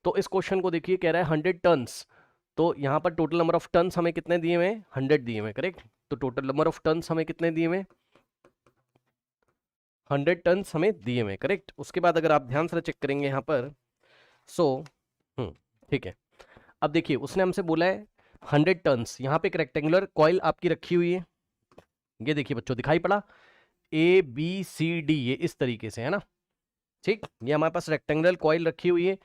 तो इस क्वेश्चन को देखिए, कह रहा है 100 टन्स, तो यहाँ पर टोटल नंबर ऑफ टन्स हमें कितने दिए हुए हैं, 100 दिए हुए, करेक्ट। तो टोटल नंबर ऑफ टन्स हमें कितने दिए हुए, 100 टन्स हमें दिए हुए, करेक्ट। उसके बाद अगर आप ध्यान से चेक करेंगे यहाँ पर, सो ठीक है। अब देखिए उसने हमसे बोला है 100 टन्स, यहाँ पे एक रेक्टेंगुलर कॉइल आपकी रखी हुई है, ये देखिए बच्चों दिखाई पड़ा, ABCD, ये इस तरीके से है ना, ठीक। ये हमारे पास रेक्टेंगुलर कॉइल रखी हुई है,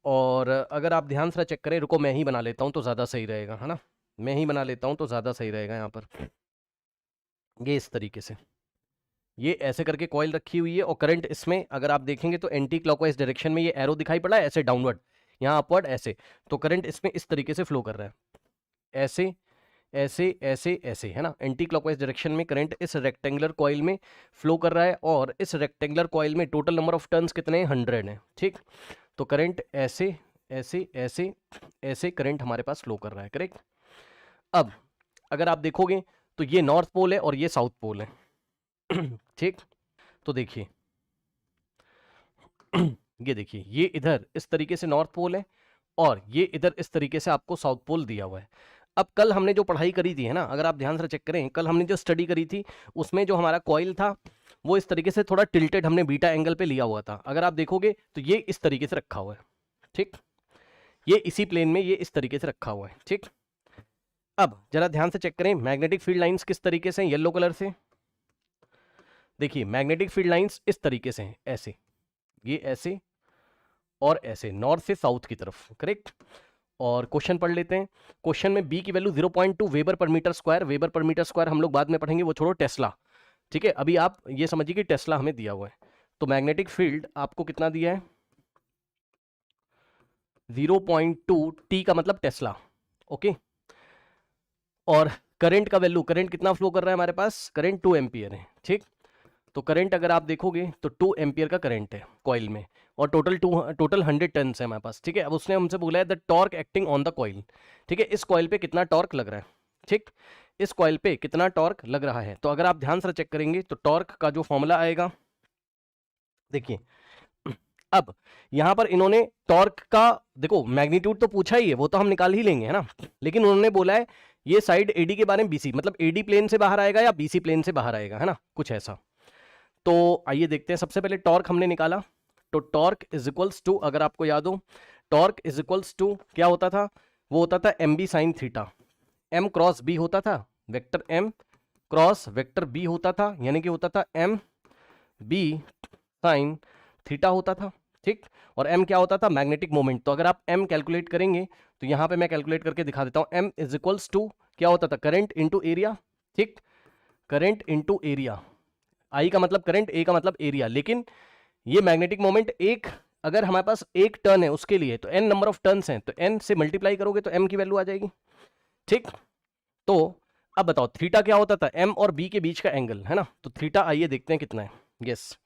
और अगर आप ध्यान से चेक करें, रुको मैं ही बना लेता हूं तो ज़्यादा सही रहेगा, है ना, मैं ही बना लेता हूं तो ज़्यादा सही रहेगा। यहाँ पर ये इस तरीके से, ये ऐसे करके कॉइल रखी हुई है, और करंट इसमें अगर आप देखेंगे तो एंटी क्लॉकवाइज डायरेक्शन में ये एरो दिखाई पड़ा है, ऐसे डाउनवर्ड, यहाँ अपवर्ड ऐसे, तो करंट इसमें इस तरीके से फ्लो कर रहा है, ऐसे ऐसे ऐसे ऐसे, है ना, एंटी क्लॉकवाइज डायरेक्शन में करंट इस रेक्टेंगुलर कॉइल में फ्लो कर रहा है, और इस रेक्टेंगुलर कॉइल में टोटल नंबर ऑफ टर्न्स कितने हैं, 100 है, ठीक। तो करंट ऐसे ऐसे ऐसे ऐसे करंट हमारे पास फ्लो कर रहा है, करेक्ट। अब अगर आप देखोगे तो ये नॉर्थ पोल है और ये साउथ पोल है, ठीक। तो देखिए ये देखिए, ये इधर इस तरीके से नॉर्थ पोल है, और ये इधर इस तरीके से आपको साउथ पोल दिया हुआ है। अब कल हमने जो पढ़ाई करी थी, है ना, अगर आप ध्यान से चेक करें, कल हमने जो स्टडी करी थी उसमें जो हमारा कॉइल था वो इस तरीके से थोड़ा टिल्टेड हमने बीटा एंगल पे लिया हुआ था। अगर आप देखोगे तो ये इस तरीके से रखा हुआ है, ठीक, ये इसी प्लेन में ये इस तरीके से रखा हुआ है, ठीक। अब जरा ध्यान से चेक करें, मैग्नेटिक फील्ड लाइंस किस तरीके से, येलो कलर से देखिए, मैग्नेटिक फील्ड लाइंस इस तरीके से हैं, ऐसे, ये ऐसे और ऐसे, नॉर्थ से साउथ की तरफ, करेक्ट। और क्वेश्चन पढ़ लेते हैं। क्वेश्चन में बी की value 0.2 weber per metre square, weber per metre square हम लोग बाद में पढ़ेंगे, वो छोड़ो, टेस्ला, ठीक है। अभी आप ये समझिए कि टेस्ला हमें दिया हुआ है, तो मैग्नेटिक फील्ड आपको कितना दिया है, 0.2, टी का मतलब टेस्ला, ओके। और करंट का वैल्यू, करंट कितना फ्लो कर रहा है हमारे पास, करंट 2 एम्पियर है, ठीक। तो करंट अगर आप देखोगे तो 2 एम्पियर का करंट है कॉइल में, और टोटल 100 टन्स है हमारे पास, ठीक है। अब उसने हमसे बोला है the torque acting on the coil, ठीक है, इस कॉइल पे कितना टॉर्क लग रहा है, ठीक, इस कॉइल पे कितना टॉर्क लग रहा है। तो अगर आप ध्यान से चेक करेंगे तो टॉर्क का जो फॉर्मूला आएगा, देखिए अब यहां पर इन्होंने टॉर्क का, देखो मैग्नीट्यूड तो पूछा ही है, वो तो हम निकाल ही लेंगे, है ना, लेकिन उन्होंने बोला है ये साइड एडी के बारे में, बीसी मतलब एडी प्लेन से बाहर आएगा या बीसी प्लेन से बाहर आएगा, है ना, कुछ ऐसा। तो आइए देखते हैं, सबसे पहले टॉर्क हमने निकाला, तो टॉर्क इज इक्वल्स टू, अगर आपको याद हो, टॉर्क इज इक्वल्स टू क्या होता था, वो होता था M B sine theta, M cross B होता था, vector M cross vector B होता था, यानी कि होता था एम बी साइन थीटा होता था, ठीक। और एम क्या होता था, मैग्नेटिक मोमेंट। तो अगर आप एम कैलकुलेट करेंगे तो यहां पे मैं कैलकुलेट करके दिखा देता हूं, एम इज इक्वल्स टू क्या होता था, करंट इंटू एरिया, ठीक, करंट इंटू एरिया, आई का मतलब करंट, ए का मतलब एरिया, लेकिन ये मैग्नेटिक मोमेंट एक, अगर हमारे पास एक टर्न है उसके लिए तो एन नंबर ऑफ टर्न्स हैं, तो एन से मल्टीप्लाई करोगे तो एम की वैल्यू आ जाएगी, ठीक। तो अब बताओ थीटा क्या होता था, एम और बी के बीच का एंगल, है ना, तो थीटा आइए देखते हैं कितना है, यस,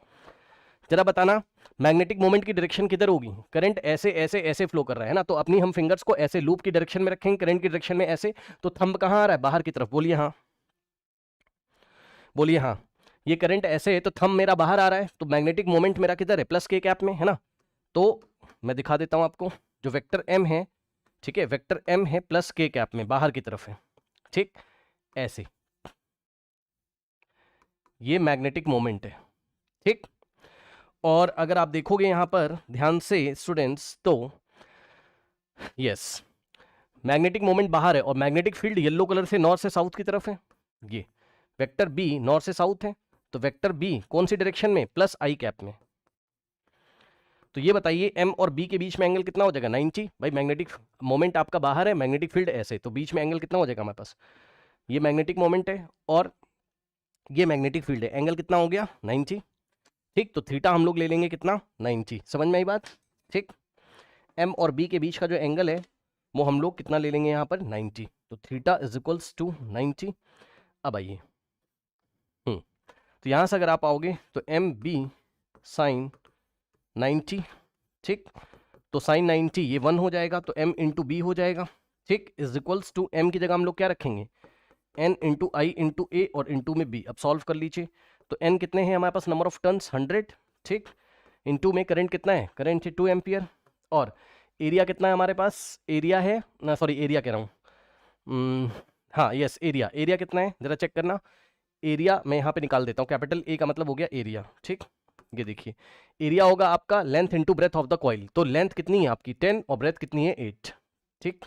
जरा बताना मैग्नेटिक मोमेंट की डायरेक्शन किधर होगी, करंट ऐसे ऐसे ऐसे फ्लो कर रहा है ना, तो अपनी हम फिंगर्स को ऐसे लूप की डायरेक्शन में रखेंगे, करंट की डायरेक्शन में ऐसे, तो थंब कहां आ रहा है, बाहर की तरफ, बोलिए हाँ, बोलिए हाँ, ये करंट ऐसे है तो थंब मेरा बाहर आ रहा है, तो मैग्नेटिक मोमेंट मेरा किधर है, प्लस के कैप में, है ना। तो मैं दिखा देता हूं आपको, जो वेक्टर एम है, ठीक है, वेक्टर एम है प्लस के कैप में, बाहर की तरफ है, ठीक, ऐसे, ये मैग्नेटिक मोमेंट है, ठीक। और अगर आप देखोगे यहां पर ध्यान से स्टूडेंट्स, तो यस, मैग्नेटिक मोमेंट बाहर है, और मैग्नेटिक फील्ड येलो कलर से नॉर्थ से साउथ की तरफ है, ये वेक्टर बी नॉर्थ से साउथ है, तो वेक्टर बी कौन सी डायरेक्शन में, प्लस आई कैप में। तो ये बताइए एम और बी के बीच में एंगल कितना हो जाएगा, 90, भाई मैग्नेटिक मोमेंट आपका बाहर है, मैग्नेटिक फील्ड ऐसे, तो बीच में एंगल कितना हो जाएगा हमारे पास, ये मैग्नेटिक मोमेंट है और ये मैग्नेटिक फील्ड है, एंगल कितना हो गया, 90, ठीक। तो थीटा हम लोग ले लेंगे कितना, 90, समझ में आई बात, ठीक। एम और बी के बीच का जो एंगल है वो हम लोग कितना ले लेंगे यहाँ पर, 90, तो थीटा इज इक्वल्स टू 90। अब आइए, तो यहाँ से अगर आप आओगे तो एम बी साइन 90, ठीक, तो साइन 90 ये 1 हो जाएगा, तो m इंटू बी हो जाएगा, ठीक, इज इक्वल्स टू m की जगह हम लोग क्या रखेंगे, n इंटू आई इंटू ए और इंटू में b। अब सॉल्व कर लीजिए, तो n कितने हैं हमारे पास, नंबर ऑफ टर्न्स 100, ठीक, इंटू में करंट कितना है, करंट है 2 एम्पियर, और एरिया कितना है हमारे पास, एरिया है ना, सॉरी एरिया कह रहा हूँ, हाँ यस एरिया, एरिया कितना है जरा चेक करना। एरिया मैं यहाँ पे निकाल देता हूँ, कैपिटल ए का मतलब हो गया एरिया, ठीक। ये देखिए एरिया होगा आपका length into breadth of the coil, तो लेंथ कितनी है आपकी 10 और ब्रेथ कितनी है 8, ठीक।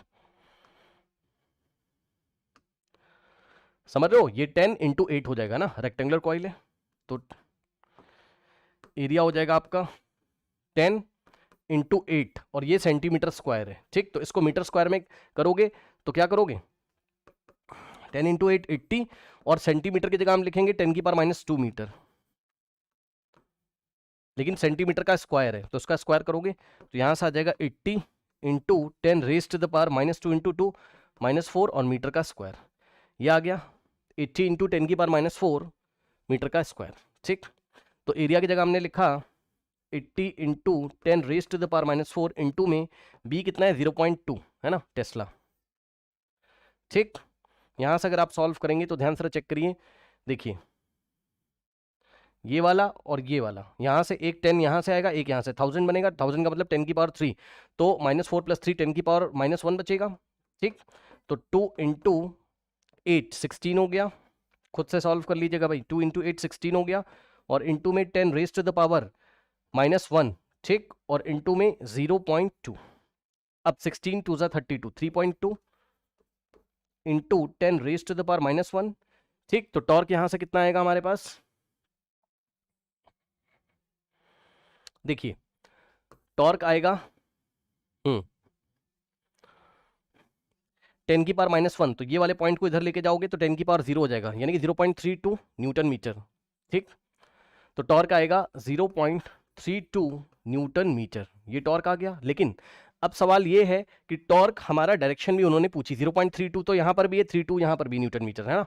समझ रहे हो, ये 10 इंटू 8 हो जाएगा ना, रेक्टेंगुलर कॉइल है तो एरिया हो जाएगा आपका 10 इंटू 8 और ये सेंटीमीटर स्क्वायर है, ठीक। तो इसको मीटर स्क्वायर में करोगे तो क्या करोगे, 10 इंटू 8 80 और सेंटीमीटर की जगह हम लिखेंगे 10 की पावर -2 मीटर, लेकिन सेंटीमीटर का स्क्वायर है तो उसका स्क्वायर करोगे तो यहां से आ जाएगा 80 into 10 raise to the power -2 into 2 -4 और मीटर का स्क्वायर, ये आ गया 80 इंटू 10 की पावर -4 मीटर का स्क्वायर, ठीक। तो एरिया की जगह हमने लिखा 80 into 10 raise to the power -4 into में बी कितना है 0.2 है ना टेस्ला, ठीक। यहां से अगर आप सॉल्व करेंगे तो ध्यान से चेक करिए, देखिए ये वाला और ये वाला, यहाँ से एक 10 यहाँ से आएगा, एक यहाँ से 1000 बनेगा, 1000 का मतलब 10 की पावर 3, तो -4 + 3 10 की पावर -1 बचेगा, ठीक। तो 2 इंटू 8 16 हो गया, खुद से सॉल्व कर लीजिएगा भाई, 2 इंटू 8 16 हो गया, और इंटू में 10 रेज़ टू द पावर -1, ठीक, और इंटू में 0.2, अब 16 2 ज़ा 32 3.2 into 10 raise to the power -1, ठीक। तो टॉर्क यहाँ से कितना आएगा हमारे पास, देखिए टॉर्क आएगा 10 की पावर -1, तो ये वाले पॉइंट को इधर लेके जाओगे तो 10 की पावर 0 हो जाएगा, यानी कि 0.32 न्यूटन मीटर, ठीक। तो टॉर्क आएगा 0.32 न्यूटन मीटर, ये टॉर्क आ गया। लेकिन अब सवाल ये है कि टॉर्क हमारा डायरेक्शन भी उन्होंने पूछी, 0.32 तो यहाँ पर भी है, 32 यहाँ पर भी न्यूटन मीटर है ना।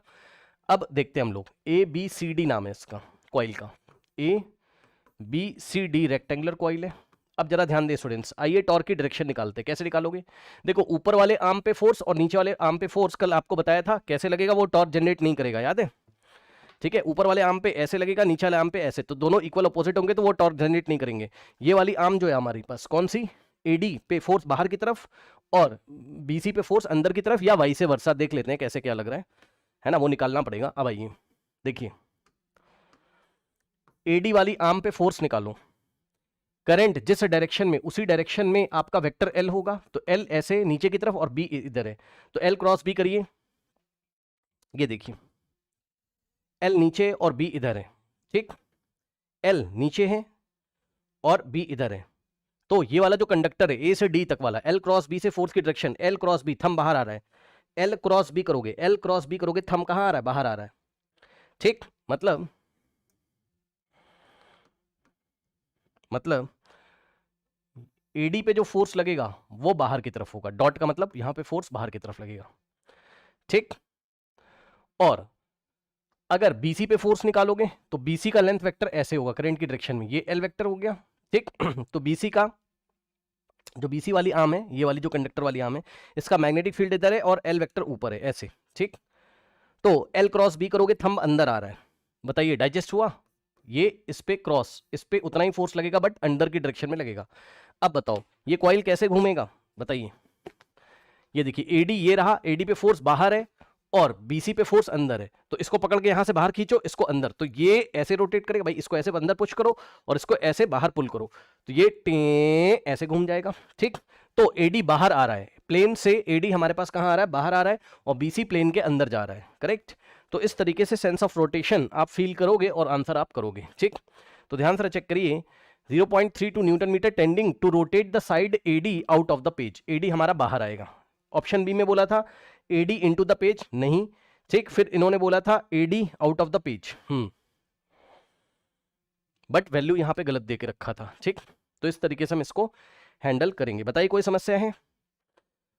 अब देखते हैं हम लोग, ABCD नाम है इसका कॉइल का, ABCD रेक्टेंगुलर कॉइल है। अब जरा ध्यान दें स्टूडेंट्स, आइए टॉर्क की डायरेक्शन निकालते हैं, कैसे निकालोगे, देखो ऊपर वाले आर्म पे फोर्स और नीचे वाले आर्म पे फोर्स कल आपको बताया था कैसे लगेगा, वो टॉर्क जनरेट नहीं करेगा, याद है, ठीक है। ऊपर वाले आर्म पे ऐसे लगेगा, नीचे वाले आर्म पे ऐसे, तो दोनों इक्वल अपोजिट होंगे तो वो टॉर्क जनरेट नहीं करेंगे। ये वाली आर्म जो है हमारे पास कौन सी, AD पे फोर्स बाहर की तरफ और BC पे फोर्स अंदर की तरफ, या वाई से वर्सा, देख लेते हैं कैसे क्या लग रहा है ना, वो निकालना पड़ेगा। अब आइए देखिए, AD वाली आर्म पे फोर्स निकालो, करंट जिस डायरेक्शन में उसी डायरेक्शन में आपका वेक्टर L होगा, तो L ऐसे नीचे की तरफ और B इधर है, तो L क्रॉस B करिए, ये देखिए L नीचे और B इधर है, ठीक, L नीचे है और B इधर है, तो ये वाला जो कंडक्टर है A से D तक वाला, L क्रॉस B से फोर्स की direction L cross B, thumb बाहर आ रहा है, L क्रॉस B करोगे, L क्रॉस B करोगे, थंब कहां आ रहा है, बाहर आ रहा है, ठीक। मतलब AD पे जो फोर्स लगेगा वो बाहर की तरफ होगा, डॉट का मतलब यहां पे फोर्स बाहर की तरफ लगेगा, ठीक। और अगर BC पे फोर्स निकालोगे तो BC का लेंथ वेक्टर ऐसे होगा करंट की डायरेक्शन में, ये L वेक्टर हो गया, ठीक। तो BC का जो BC वाली आर्म है, ये वाली जो कंडक्टर वाली आर्म है, इसका मैग्नेटिक फील्ड इधर है और L वेक्टर ऊपर है ऐसे, ठीक। तो L क्रॉस B करोगे, थंब अंदर आ रहा है, बताइए डाइजेस्ट हुआ, ये इस पे क्रॉस, इस पे उतना ही फोर्स लगेगा बट अंदर की डायरेक्शन में लगेगा। अब बताओ ये कॉइल कैसे घूमेगा, बताइए, ये देखिए AD ये रहा, AD पे फोर्स बाहर है और BC पे फोर्स अंदर है, तो इसको पकड़ के यहां से बाहर खींचो, इसको अंदर, तो ये ऐसे रोटेट करेगा भाई, इसको ऐसे अंदर पुश करो और इसको ऐसे बाहर पुल करो, तो ये ऐसे घूम जाएगा, ठीक। तो AD बाहर आ रहा है प्लेन से, AD हमारे पास कहां आ रहा है, बाहर आ रहा है, और BC प्लेन के अंदर जा रहा है, करेक्ट। तो इस तरीके से सेंस ऑफ रोटेशन आप फील करोगे और आंसर आप करोगे, ठीक। तो ध्यान से चेक करिए, 0.32 newton metre tending to rotate the side AD out of the page, AD हमारा बाहर आएगा। ऑप्शन बी में बोला था AD इनटू द पेज, नहीं, ठीक। फिर इन्होंने बोला था AD out of the page, but value यहां पे गलत दे के रखा था, ठीक। तो इस तरीके से हम इसको हैंडल करेंगे, बताइए कोई समस्या है।